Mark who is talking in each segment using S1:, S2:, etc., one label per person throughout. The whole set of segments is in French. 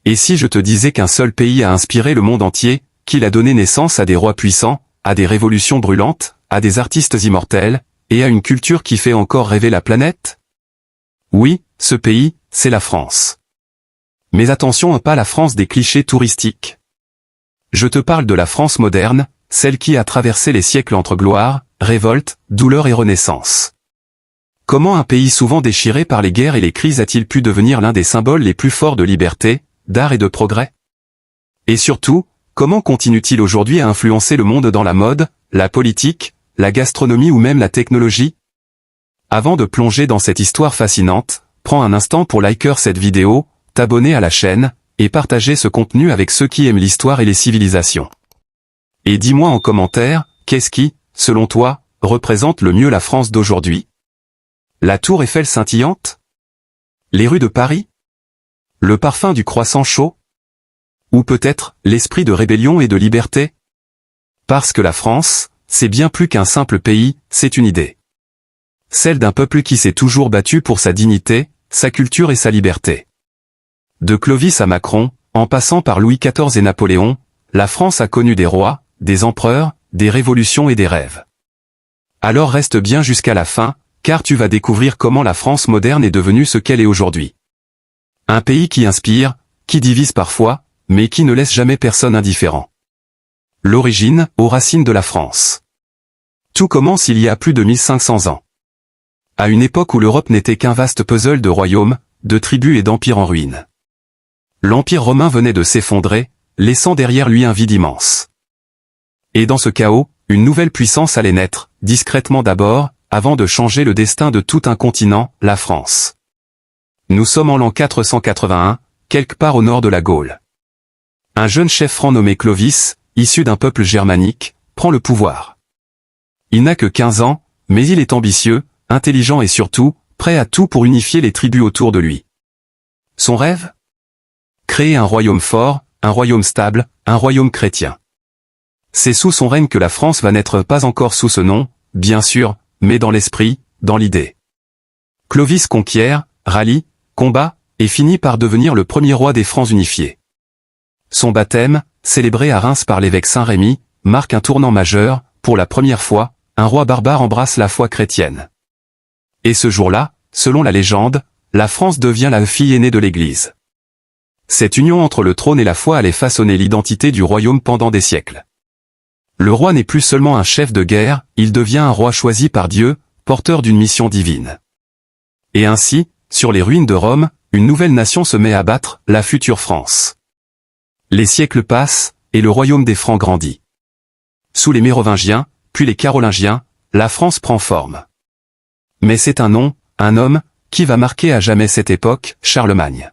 S1: Et si je te disais qu'un seul pays a inspiré le monde entier, qu'il a donné naissance à des rois puissants, à des révolutions brûlantes, à des artistes immortels, et à une culture qui fait encore rêver la planète? Oui, ce pays, c'est la France. Mais attention, pas la France des clichés touristiques. Je te parle de la France moderne, celle qui a traversé les siècles entre gloire, révolte, douleur et renaissance. Comment un pays souvent déchiré par les guerres et les crises a-t-il pu devenir l'un des symboles les plus forts de liberté, d'art et de progrès? Et surtout, comment continue-t-il aujourd'hui à influencer le monde dans la mode, la politique, la gastronomie ou même la technologie? Avant de plonger dans cette histoire fascinante, prends un instant pour liker cette vidéo, t'abonner à la chaîne, et partager ce contenu avec ceux qui aiment l'histoire et les civilisations. Et dis-moi en commentaire, qu'est-ce qui, selon toi, représente le mieux la France d'aujourd'hui? La tour Eiffel scintillante? Les rues de Paris? Le parfum du croissant chaud? Ou peut-être, l'esprit de rébellion et de liberté? Parce que la France, c'est bien plus qu'un simple pays, c'est une idée. Celle d'un peuple qui s'est toujours battu pour sa dignité, sa culture et sa liberté. De Clovis à Macron, en passant par Louis XIV et Napoléon, la France a connu des rois, des empereurs, des révolutions et des rêves. Alors reste bien jusqu'à la fin, car tu vas découvrir comment la France moderne est devenue ce qu'elle est aujourd'hui. Un pays qui inspire, qui divise parfois, mais qui ne laisse jamais personne indifférent. L'origine, aux racines de la France. Tout commence il y a plus de 1500 ans. À une époque où l'Europe n'était qu'un vaste puzzle de royaumes, de tribus et d'empires en ruine. L'Empire romain venait de s'effondrer, laissant derrière lui un vide immense. Et dans ce chaos, une nouvelle puissance allait naître, discrètement d'abord, avant de changer le destin de tout un continent, la France. Nous sommes en l'an 481, quelque part au nord de la Gaule. Un jeune chef franc nommé Clovis, issu d'un peuple germanique, prend le pouvoir. Il n'a que 15 ans, mais il est ambitieux, intelligent et surtout, prêt à tout pour unifier les tribus autour de lui. Son rêve? Créer un royaume fort, un royaume stable, un royaume chrétien. C'est sous son règne que la France va naître, pas encore sous ce nom, bien sûr, mais dans l'esprit, dans l'idée. Clovis conquiert, rallie, combat, et finit par devenir le premier roi des Francs unifiés. Son baptême, célébré à Reims par l'évêque Saint-Rémy, marque un tournant majeur, pour la première fois, un roi barbare embrasse la foi chrétienne. Et ce jour-là, selon la légende, la France devient la fille aînée de l'Église. Cette union entre le trône et la foi allait façonner l'identité du royaume pendant des siècles. Le roi n'est plus seulement un chef de guerre, il devient un roi choisi par Dieu, porteur d'une mission divine. Et ainsi, sur les ruines de Rome, une nouvelle nation se met à battre, la future France. Les siècles passent, et le royaume des Francs grandit. Sous les Mérovingiens, puis les Carolingiens, la France prend forme. Mais c'est un nom, un homme, qui va marquer à jamais cette époque, Charlemagne.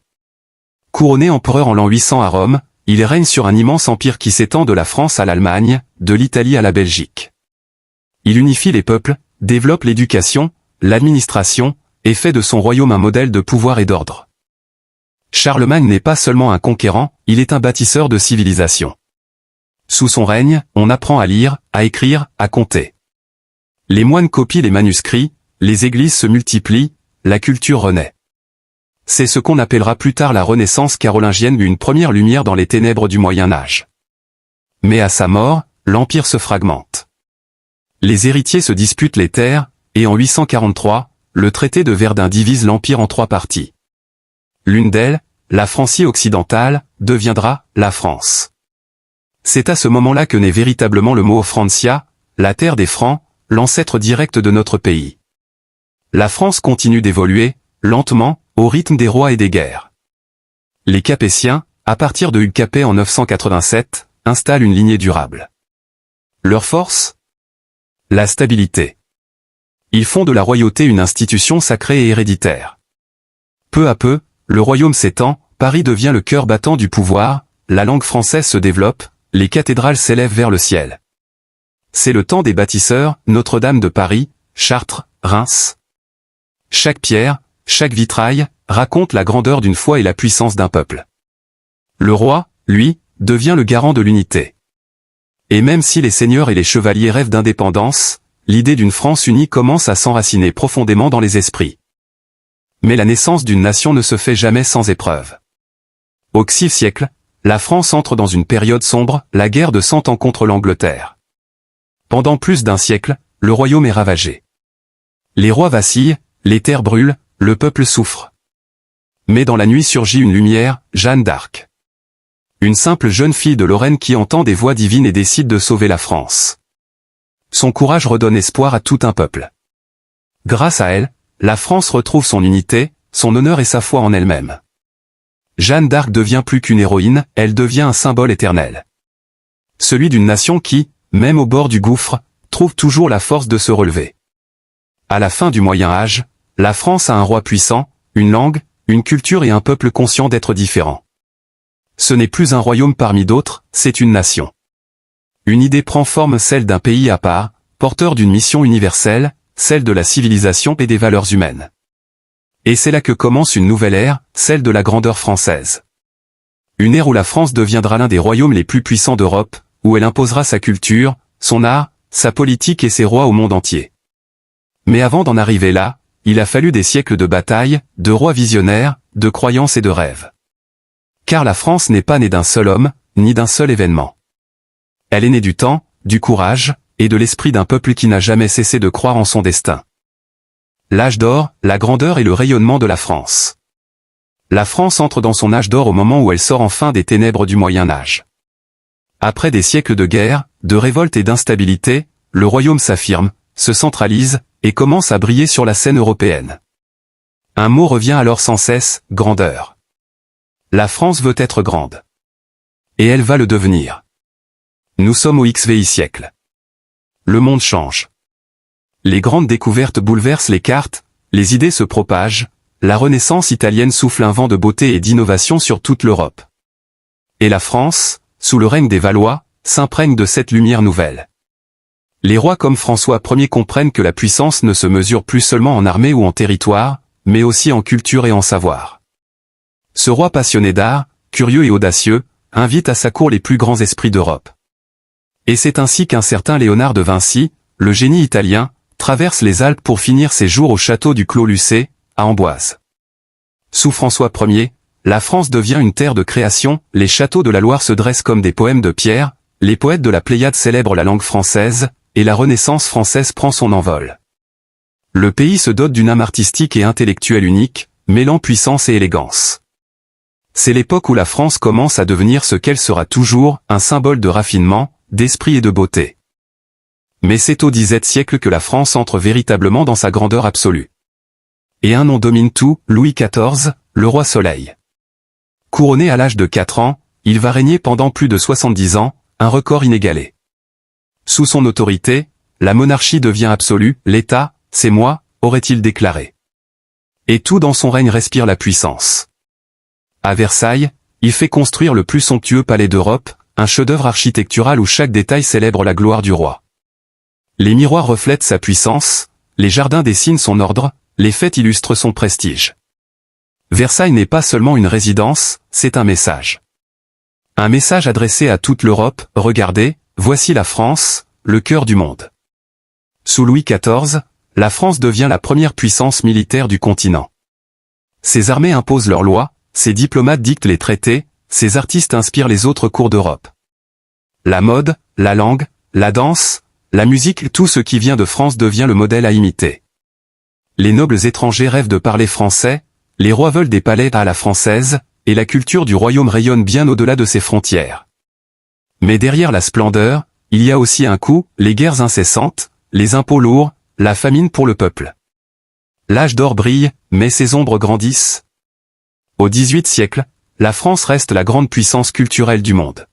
S1: Couronné empereur en l'an 800 à Rome, il règne sur un immense empire qui s'étend de la France à l'Allemagne, de l'Italie à la Belgique. Il unifie les peuples, développe l'éducation, l'administration, et fait de son royaume un modèle de pouvoir et d'ordre. Charlemagne n'est pas seulement un conquérant, il est un bâtisseur de civilisation. Sous son règne, on apprend à lire, à écrire, à compter. Les moines copient les manuscrits, les églises se multiplient, la culture renaît. C'est ce qu'on appellera plus tard la Renaissance carolingienne, une première lumière dans les ténèbres du Moyen-Âge. Mais à sa mort, l'Empire se fragmente. Les héritiers se disputent les terres, et en 843, le traité de Verdun divise l'Empire en 3 parties. L'une d'elles, la Francie occidentale, deviendra la France. C'est à ce moment-là que naît véritablement le mot Francia, la terre des Francs, l'ancêtre direct de notre pays. La France continue d'évoluer, lentement, au rythme des rois et des guerres. Les Capétiens, à partir de Hugues Capet en 987, installent une lignée durable. Leur force? La stabilité. Ils font de la royauté une institution sacrée et héréditaire. Peu à peu, le royaume s'étend, Paris devient le cœur battant du pouvoir, la langue française se développe, les cathédrales s'élèvent vers le ciel. C'est le temps des bâtisseurs, Notre-Dame de Paris, Chartres, Reims. Chaque pierre, chaque vitrail, raconte la grandeur d'une foi et la puissance d'un peuple. Le roi, lui, devient le garant de l'unité. Et même si les seigneurs et les chevaliers rêvent d'indépendance, l'idée d'une France unie commence à s'enraciner profondément dans les esprits. Mais la naissance d'une nation ne se fait jamais sans épreuve. Au XIe siècle, la France entre dans une période sombre, la guerre de 100 ans contre l'Angleterre. Pendant plus d'un siècle, le royaume est ravagé. Les rois vacillent, les terres brûlent, le peuple souffre. Mais dans la nuit surgit une lumière, Jeanne d'Arc. Une simple jeune fille de Lorraine qui entend des voix divines et décide de sauver la France. Son courage redonne espoir à tout un peuple. Grâce à elle, la France retrouve son unité, son honneur et sa foi en elle-même. Jeanne d'Arc devient plus qu'une héroïne, elle devient un symbole éternel. Celui d'une nation qui, même au bord du gouffre, trouve toujours la force de se relever. À la fin du Moyen Âge, la France a un roi puissant, une langue, une culture et un peuple conscient d'être différent. Ce n'est plus un royaume parmi d'autres, c'est une nation. Une idée prend forme, celle d'un pays à part, porteur d'une mission universelle, celle de la civilisation et des valeurs humaines. Et c'est là que commence une nouvelle ère, celle de la grandeur française. Une ère où la France deviendra l'un des royaumes les plus puissants d'Europe, où elle imposera sa culture, son art, sa politique et ses rois au monde entier. Mais avant d'en arriver là, il a fallu des siècles de batailles, de rois visionnaires, de croyances et de rêves. Car la France n'est pas née d'un seul homme, ni d'un seul événement. Elle est née du temps, du courage, et de l'esprit d'un peuple qui n'a jamais cessé de croire en son destin. L'âge d'or, la grandeur et le rayonnement de la France. La France entre dans son âge d'or au moment où elle sort enfin des ténèbres du Moyen Âge. Après des siècles de guerre, de révolte et d'instabilité, le royaume s'affirme, se centralise, et commence à briller sur la scène européenne. Un mot revient alors sans cesse, grandeur. La France veut être grande. Et elle va le devenir. Nous sommes au XVI siècle. Le monde change. Les grandes découvertes bouleversent les cartes, les idées se propagent, la Renaissance italienne souffle un vent de beauté et d'innovation sur toute l'Europe. Et la France, sous le règne des Valois, s'imprègne de cette lumière nouvelle. Les rois comme François Ier comprennent que la puissance ne se mesure plus seulement en armée ou en territoire, mais aussi en culture et en savoir. Ce roi passionné d'art, curieux et audacieux, invite à sa cour les plus grands esprits d'Europe. Et c'est ainsi qu'un certain Léonard de Vinci, le génie italien, traverse les Alpes pour finir ses jours au château du Clos Lucé, à Amboise. Sous François Ier, la France devient une terre de création, les châteaux de la Loire se dressent comme des poèmes de pierre, les poètes de la Pléiade célèbrent la langue française, et la Renaissance française prend son envol. Le pays se dote d'une âme artistique et intellectuelle unique, mêlant puissance et élégance. C'est l'époque où la France commence à devenir ce qu'elle sera toujours, un symbole de raffinement, d'esprit et de beauté. Mais c'est au XVIIe siècle que la France entre véritablement dans sa grandeur absolue. Et un nom domine tout, Louis XIV, le roi Soleil. Couronné à l'âge de 4 ans, il va régner pendant plus de 70 ans, un record inégalé. Sous son autorité, la monarchie devient absolue, l'État, c'est moi, aurait-il déclaré. Et tout dans son règne respire la puissance. À Versailles, il fait construire le plus somptueux palais d'Europe, un chef-d'œuvre architectural où chaque détail célèbre la gloire du roi. Les miroirs reflètent sa puissance, les jardins dessinent son ordre, les fêtes illustrent son prestige. Versailles n'est pas seulement une résidence, c'est un message. Un message adressé à toute l'Europe, regardez, voici la France, le cœur du monde. Sous Louis XIV, la France devient la première puissance militaire du continent. Ses armées imposent leurs lois, ses diplomates dictent les traités, ses artistes inspirent les autres cours d'Europe. La mode, la langue, la danse, la musique, tout ce qui vient de France devient le modèle à imiter. Les nobles étrangers rêvent de parler français, les rois veulent des palais à la française, et la culture du royaume rayonne bien au-delà de ses frontières. Mais derrière la splendeur, il y a aussi un coût, les guerres incessantes, les impôts lourds, la famine pour le peuple. L'âge d'or brille, mais ses ombres grandissent. Au XVIIIe siècle, la France reste la grande puissance culturelle du monde.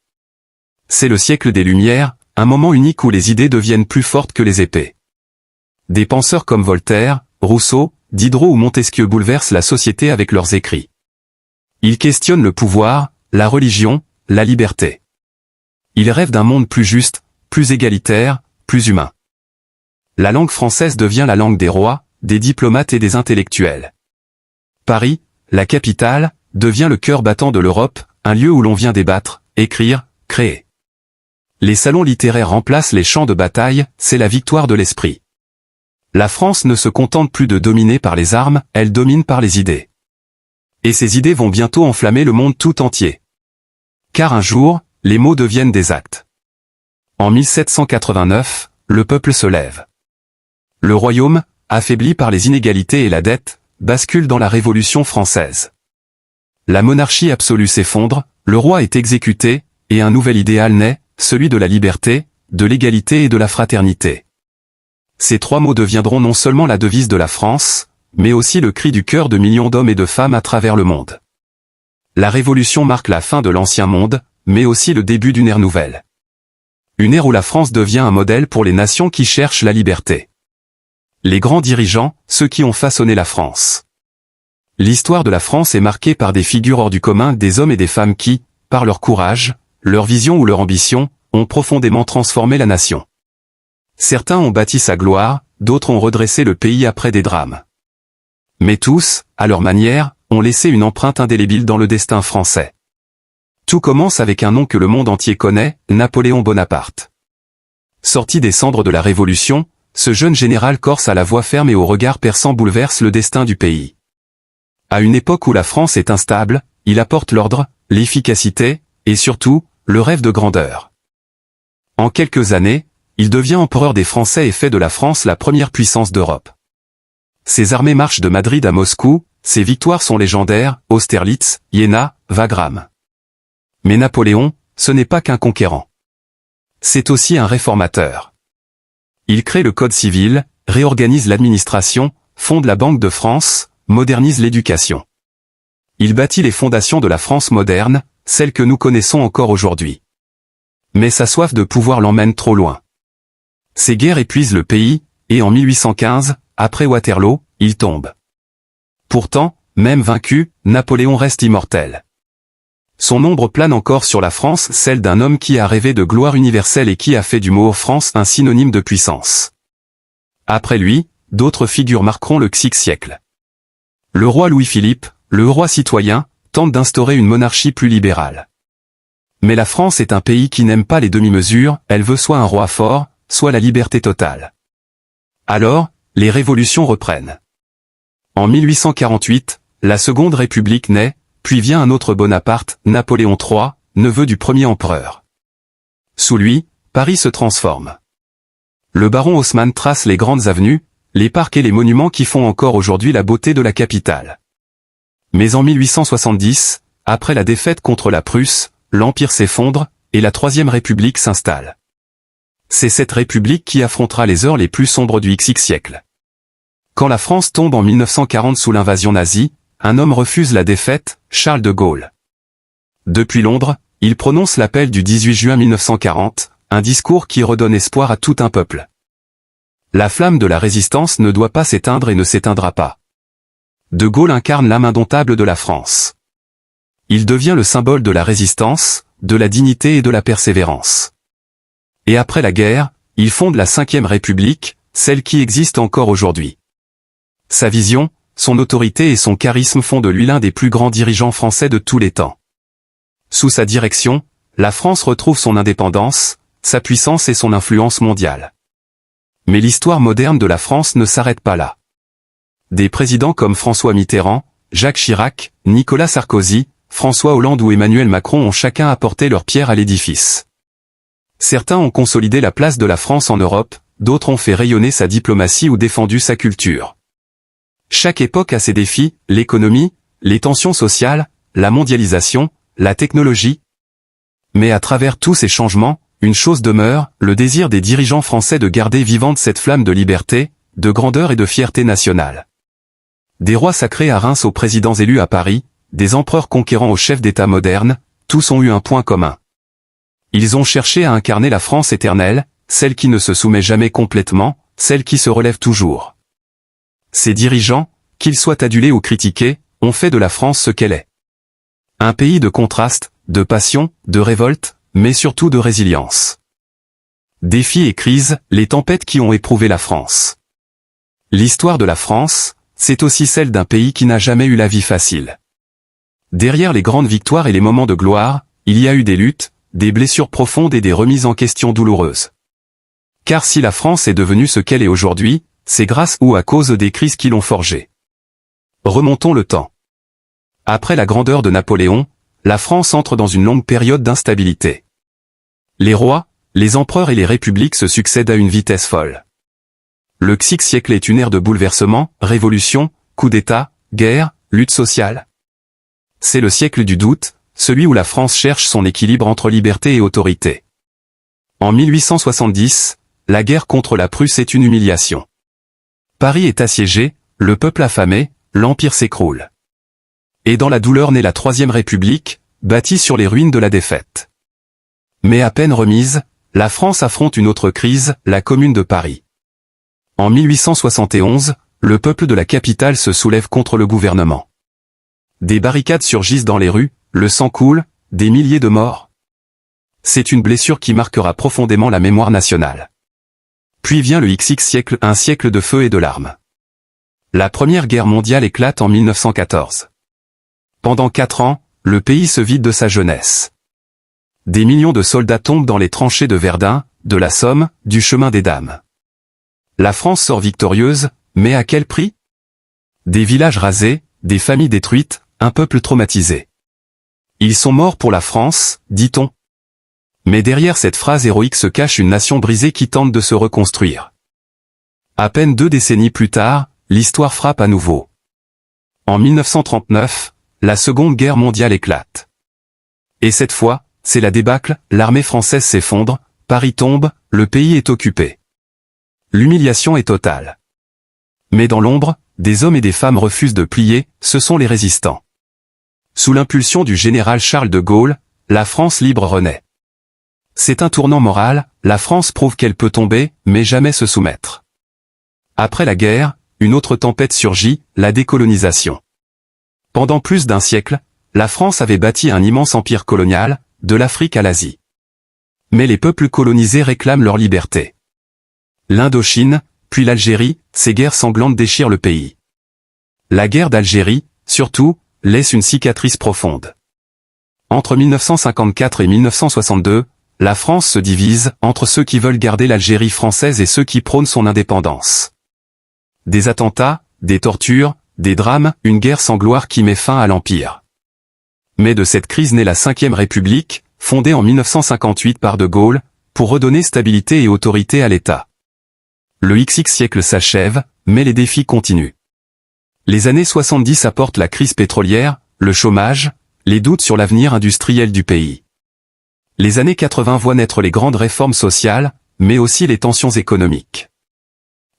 S1: C'est le siècle des Lumières, un moment unique où les idées deviennent plus fortes que les épées. Des penseurs comme Voltaire, Rousseau, Diderot ou Montesquieu bouleversent la société avec leurs écrits. Ils questionnent le pouvoir, la religion, la liberté. Ils rêvent d'un monde plus juste, plus égalitaire, plus humain. La langue française devient la langue des rois, des diplomates et des intellectuels. Paris, la capitale, devient le cœur battant de l'Europe, un lieu où l'on vient débattre, écrire, créer. Les salons littéraires remplacent les champs de bataille, c'est la victoire de l'esprit. La France ne se contente plus de dominer par les armes, elle domine par les idées. Et ces idées vont bientôt enflammer le monde tout entier. Car un jour, les mots deviennent des actes. En 1789, le peuple se lève. Le royaume, affaibli par les inégalités et la dette, bascule dans la Révolution française. La monarchie absolue s'effondre, le roi est exécuté, et un nouvel idéal naît, celui de la liberté, de l'égalité et de la fraternité. Ces trois mots deviendront non seulement la devise de la France, mais aussi le cri du cœur de millions d'hommes et de femmes à travers le monde. La Révolution marque la fin de l'ancien monde, mais aussi le début d'une ère nouvelle. Une ère où la France devient un modèle pour les nations qui cherchent la liberté. Les grands dirigeants, ceux qui ont façonné la France. L'histoire de la France est marquée par des figures hors du commun, des hommes et des femmes qui, par leur courage, leur vision ou leur ambition, ont profondément transformé la nation. Certains ont bâti sa gloire, d'autres ont redressé le pays après des drames. Mais tous, à leur manière, ont laissé une empreinte indélébile dans le destin français. Tout commence avec un nom que le monde entier connaît, Napoléon Bonaparte. Sorti des cendres de la Révolution, ce jeune général corse à la voix ferme et au regard perçant bouleverse le destin du pays. À une époque où la France est instable, il apporte l'ordre, l'efficacité, et surtout, le rêve de grandeur. En quelques années, il devient empereur des Français et fait de la France la première puissance d'Europe. Ses armées marchent de Madrid à Moscou, ses victoires sont légendaires, Austerlitz, Iéna, Wagram. Mais Napoléon, ce n'est pas qu'un conquérant. C'est aussi un réformateur. Il crée le Code civil, réorganise l'administration, fonde la Banque de France, modernise l'éducation. Il bâtit les fondations de la France moderne, celle que nous connaissons encore aujourd'hui. Mais sa soif de pouvoir l'emmène trop loin. Ces guerres épuisent le pays, et en 1815, après Waterloo, il tombe. Pourtant, même vaincu, Napoléon reste immortel. Son ombre plane encore sur la France, celle d'un homme qui a rêvé de gloire universelle et qui a fait du mot France un synonyme de puissance. Après lui, d'autres figures marqueront le XIe siècle. Le roi Louis-Philippe, le roi citoyen, tente d'instaurer une monarchie plus libérale. Mais la France est un pays qui n'aime pas les demi-mesures, elle veut soit un roi fort, soit la liberté totale. Alors, les révolutions reprennent. En 1848, la Seconde République naît, puis vient un autre Bonaparte, Napoléon III, neveu du premier empereur. Sous lui, Paris se transforme. Le baron Haussmann trace les grandes avenues, les parcs et les monuments qui font encore aujourd'hui la beauté de la capitale. Mais en 1870, après la défaite contre la Prusse, l'Empire s'effondre, et la Troisième République s'installe. C'est cette République qui affrontera les heures les plus sombres du XIe siècle. Quand la France tombe en 1940 sous l'invasion nazie, un homme refuse la défaite, Charles de Gaulle. Depuis Londres, il prononce l'appel du 18 juin 1940, un discours qui redonne espoir à tout un peuple. La flamme de la résistance ne doit pas s'éteindre et ne s'éteindra pas. De Gaulle incarne l'âme indomptable de la France. Il devient le symbole de la résistance, de la dignité et de la persévérance. Et après la guerre, il fonde la Cinquième République, celle qui existe encore aujourd'hui. Sa vision, son autorité et son charisme font de lui l'un des plus grands dirigeants français de tous les temps. Sous sa direction, la France retrouve son indépendance, sa puissance et son influence mondiale. Mais l'histoire moderne de la France ne s'arrête pas là. Des présidents comme François Mitterrand, Jacques Chirac, Nicolas Sarkozy, François Hollande ou Emmanuel Macron ont chacun apporté leur pierre à l'édifice. Certains ont consolidé la place de la France en Europe, d'autres ont fait rayonner sa diplomatie ou défendu sa culture. Chaque époque a ses défis, l'économie, les tensions sociales, la mondialisation, la technologie. Mais à travers tous ces changements, une chose demeure, le désir des dirigeants français de garder vivante cette flamme de liberté, de grandeur et de fierté nationale. Des rois sacrés à Reims aux présidents élus à Paris, des empereurs conquérants aux chefs d'État modernes, tous ont eu un point commun. Ils ont cherché à incarner la France éternelle, celle qui ne se soumet jamais complètement, celle qui se relève toujours. Ces dirigeants, qu'ils soient adulés ou critiqués, ont fait de la France ce qu'elle est. Un pays de contrastes, de passion, de révolte, mais surtout de résilience. Défis et crises, les tempêtes qui ont éprouvé la France. L'histoire de la France, c'est aussi celle d'un pays qui n'a jamais eu la vie facile. Derrière les grandes victoires et les moments de gloire, il y a eu des luttes, des blessures profondes et des remises en question douloureuses. Car si la France est devenue ce qu'elle est aujourd'hui, c'est grâce ou à cause des crises qui l'ont forgée. Remontons le temps. Après la grandeur de Napoléon, la France entre dans une longue période d'instabilité. Les rois, les empereurs et les républiques se succèdent à une vitesse folle. Le XIe siècle est une ère de bouleversement, révolution, coup d'État, guerre, lutte sociale. C'est le siècle du doute, celui où la France cherche son équilibre entre liberté et autorité. En 1870, la guerre contre la Prusse est une humiliation. Paris est assiégé, le peuple affamé, l'Empire s'écroule. Et dans la douleur naît la Troisième République, bâtie sur les ruines de la défaite. Mais à peine remise, la France affronte une autre crise, la Commune de Paris. En 1871, le peuple de la capitale se soulève contre le gouvernement. Des barricades surgissent dans les rues, le sang coule, des milliers de morts. C'est une blessure qui marquera profondément la mémoire nationale. Puis vient le XX siècle, un siècle de feu et de larmes. La Première Guerre mondiale éclate en 1914. Pendant 4 ans, le pays se vide de sa jeunesse. Des millions de soldats tombent dans les tranchées de Verdun, de la Somme, du chemin des Dames. La France sort victorieuse, mais à quel prix? Des villages rasés, des familles détruites, un peuple traumatisé. Ils sont morts pour la France, dit-on. Mais derrière cette phrase héroïque se cache une nation brisée qui tente de se reconstruire. À peine 2 décennies plus tard, l'histoire frappe à nouveau. En 1939, la Seconde Guerre mondiale éclate. Et cette fois, c'est la débâcle, l'armée française s'effondre, Paris tombe, le pays est occupé. L'humiliation est totale. Mais dans l'ombre, des hommes et des femmes refusent de plier, ce sont les résistants. Sous l'impulsion du général Charles de Gaulle, la France libre renaît. C'est un tournant moral, la France prouve qu'elle peut tomber, mais jamais se soumettre. Après la guerre, une autre tempête surgit, la décolonisation. Pendant plus d'1 siècle, la France avait bâti un immense empire colonial, de l'Afrique à l'Asie. Mais les peuples colonisés réclament leur liberté. L'Indochine, puis l'Algérie, ces guerres sanglantes déchirent le pays. La guerre d'Algérie, surtout, laisse une cicatrice profonde. Entre 1954 et 1962, la France se divise entre ceux qui veulent garder l'Algérie française et ceux qui prônent son indépendance. Des attentats, des tortures, des drames, une guerre sans gloire qui met fin à l'Empire. Mais de cette crise naît la Cinquième République, fondée en 1958 par de Gaulle, pour redonner stabilité et autorité à l'État. Le XX siècle s'achève, mais les défis continuent. Les années 70 apportent la crise pétrolière, le chômage, les doutes sur l'avenir industriel du pays. Les années 80 voient naître les grandes réformes sociales, mais aussi les tensions économiques.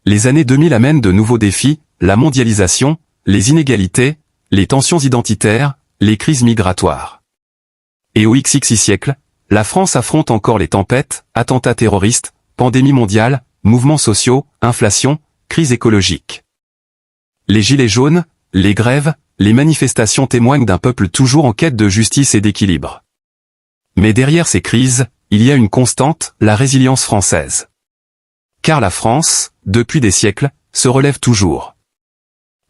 S1: Les années 2000 amènent de nouveaux défis, la mondialisation, les inégalités, les tensions identitaires, les crises migratoires. Et au XX siècle, la France affronte encore les tempêtes, attentats terroristes, pandémie mondiale, mouvements sociaux, inflation, crise écologique. Les gilets jaunes, les grèves, les manifestations témoignent d'un peuple toujours en quête de justice et d'équilibre. Mais derrière ces crises, il y a une constante, la résilience française. Car la France, depuis des siècles, se relève toujours.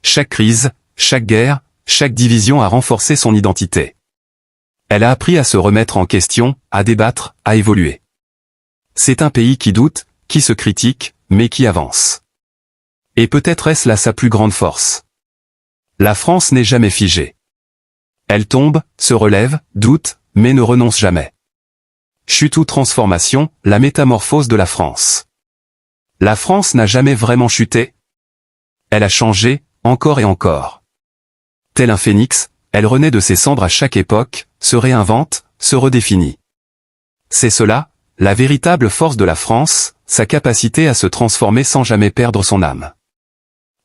S1: Chaque crise, chaque guerre, chaque division a renforcé son identité. Elle a appris à se remettre en question, à débattre, à évoluer. C'est un pays qui doute, qui se critique, mais qui avance. Et peut-être est-ce là sa plus grande force. La France n'est jamais figée. Elle tombe, se relève, doute, mais ne renonce jamais. Chute ou transformation, la métamorphose de la France. La France n'a jamais vraiment chuté. Elle a changé, encore et encore. Tel un phénix, elle renaît de ses cendres à chaque époque, se réinvente, se redéfinit. C'est cela, la véritable force de la France, sa capacité à se transformer sans jamais perdre son âme.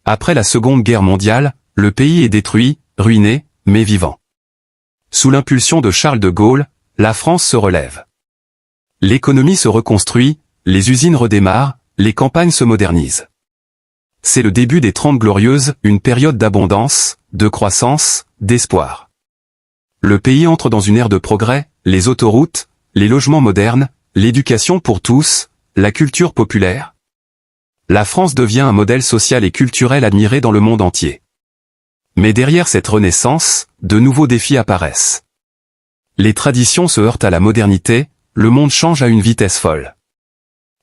S1: Après la Seconde Guerre mondiale, le pays est détruit, ruiné, mais vivant. Sous l'impulsion de Charles de Gaulle, la France se relève. L'économie se reconstruit, les usines redémarrent, les campagnes se modernisent. C'est le début des 30 Glorieuses, une période d'abondance, de croissance, d'espoir. Le pays entre dans une ère de progrès, les autoroutes, les logements modernes, l'éducation pour tous, la culture populaire. La France devient un modèle social et culturel admiré dans le monde entier. Mais derrière cette renaissance, de nouveaux défis apparaissent. Les traditions se heurtent à la modernité, le monde change à une vitesse folle.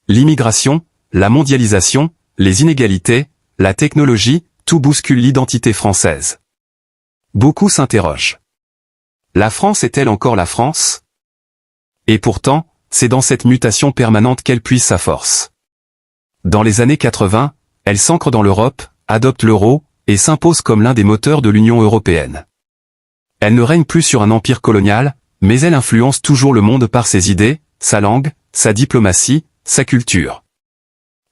S1: L'immigration, la mondialisation, les inégalités, la technologie, tout bouscule l'identité française. Beaucoup s'interrogent. La France est-elle encore la France? Et pourtant, c'est dans cette mutation permanente qu'elle puise sa force. Dans les années 80, elle s'ancre dans l'Europe, adopte l'euro, et s'impose comme l'un des moteurs de l'Union européenne. Elle ne règne plus sur un empire colonial, mais elle influence toujours le monde par ses idées, sa langue, sa diplomatie, sa culture.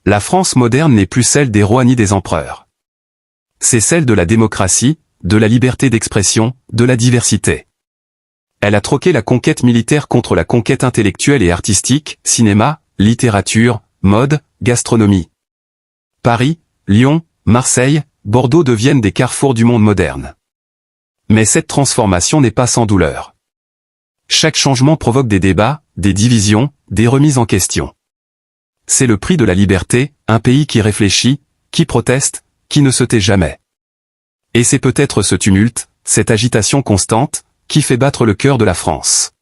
S1: La France moderne n'est plus celle des rois ni des empereurs. C'est celle de la démocratie, de la liberté d'expression, de la diversité. Elle a troqué la conquête militaire contre la conquête intellectuelle et artistique, cinéma, littérature, mode, gastronomie. Paris, Lyon, Marseille, Bordeaux deviennent des carrefours du monde moderne. Mais cette transformation n'est pas sans douleur. Chaque changement provoque des débats, des divisions, des remises en question. C'est le prix de la liberté, un pays qui réfléchit, qui proteste, qui ne se tait jamais. Et c'est peut-être ce tumulte, cette agitation constante, qui fait battre le cœur de la France.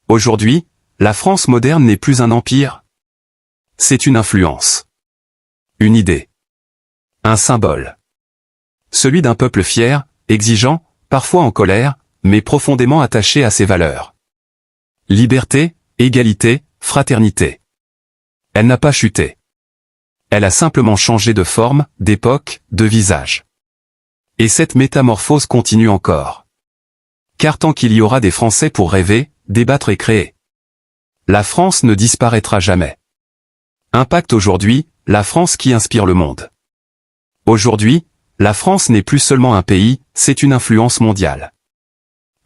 S1: Aujourd'hui, la France moderne n'est plus un empire. C'est une influence. Une idée. Un symbole. Celui d'un peuple fier, exigeant, parfois en colère, mais profondément attaché à ses valeurs. Liberté, égalité, fraternité. Elle n'a pas chuté. Elle a simplement changé de forme, d'époque, de visage. Et cette métamorphose continue encore. Car tant qu'il y aura des Français pour rêver, débattre et créer, la France ne disparaîtra jamais. Impact aujourd'hui, la France qui inspire le monde. Aujourd'hui, la France n'est plus seulement un pays, c'est une influence mondiale.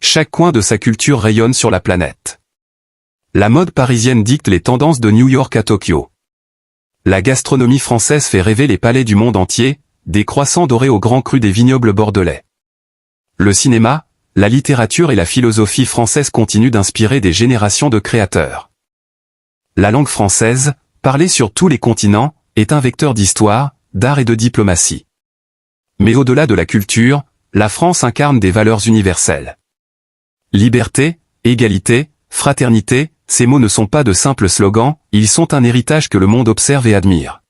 S1: Chaque coin de sa culture rayonne sur la planète. La mode parisienne dicte les tendances de New York à Tokyo. La gastronomie française fait rêver les palais du monde entier, des croissants dorés au grand cru des vignobles bordelais. Le cinéma, la littérature et la philosophie française continuent d'inspirer des générations de créateurs. La langue française, parlée sur tous les continents, est un vecteur d'histoire, d'art et de diplomatie. Mais au-delà de la culture, la France incarne des valeurs universelles. Liberté, égalité, fraternité, ces mots ne sont pas de simples slogans, ils sont un héritage que le monde observe et admire.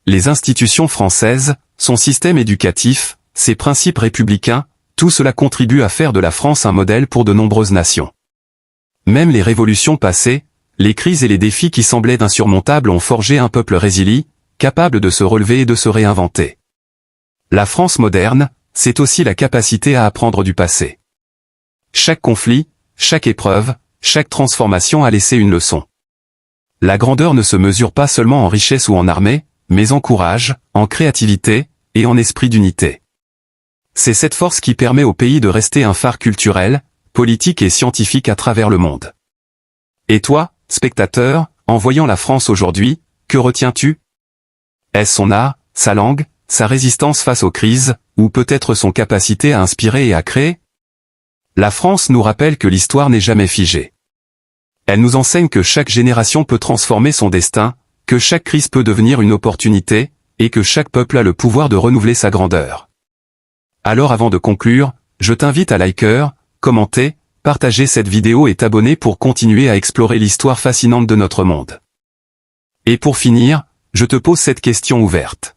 S1: Les institutions françaises, son système éducatif, ses principes républicains, tout cela contribue à faire de la France un modèle pour de nombreuses nations. Même les révolutions passées, les crises et les défis qui semblaient insurmontables ont forgé un peuple résilient, capable de se relever et de se réinventer. La France moderne, c'est aussi la capacité à apprendre du passé. Chaque conflit, chaque épreuve, chaque transformation a laissé une leçon. La grandeur ne se mesure pas seulement en richesse ou en armée, mais en courage, en créativité, et en esprit d'unité. C'est cette force qui permet au pays de rester un phare culturel, politique et scientifique à travers le monde. Et toi, spectateur, en voyant la France aujourd'hui, que retiens-tu? Est-ce son art, sa langue, sa résistance face aux crises, ou peut-être son capacité à inspirer et à créer? La France nous rappelle que l'histoire n'est jamais figée. Elle nous enseigne que chaque génération peut transformer son destin, que chaque crise peut devenir une opportunité, et que chaque peuple a le pouvoir de renouveler sa grandeur. Alors avant de conclure, je t'invite à liker, commenter, partager cette vidéo et t'abonner pour continuer à explorer l'histoire fascinante de notre monde. Et pour finir, je te pose cette question ouverte.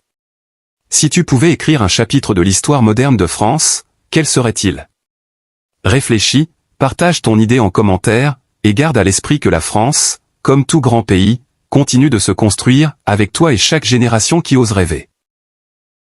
S1: Si tu pouvais écrire un chapitre de l'histoire moderne de France, quel serait-il? Réfléchis, partage ton idée en commentaire, et garde à l'esprit que la France, comme tout grand pays, continue de se construire avec toi et chaque génération qui ose rêver.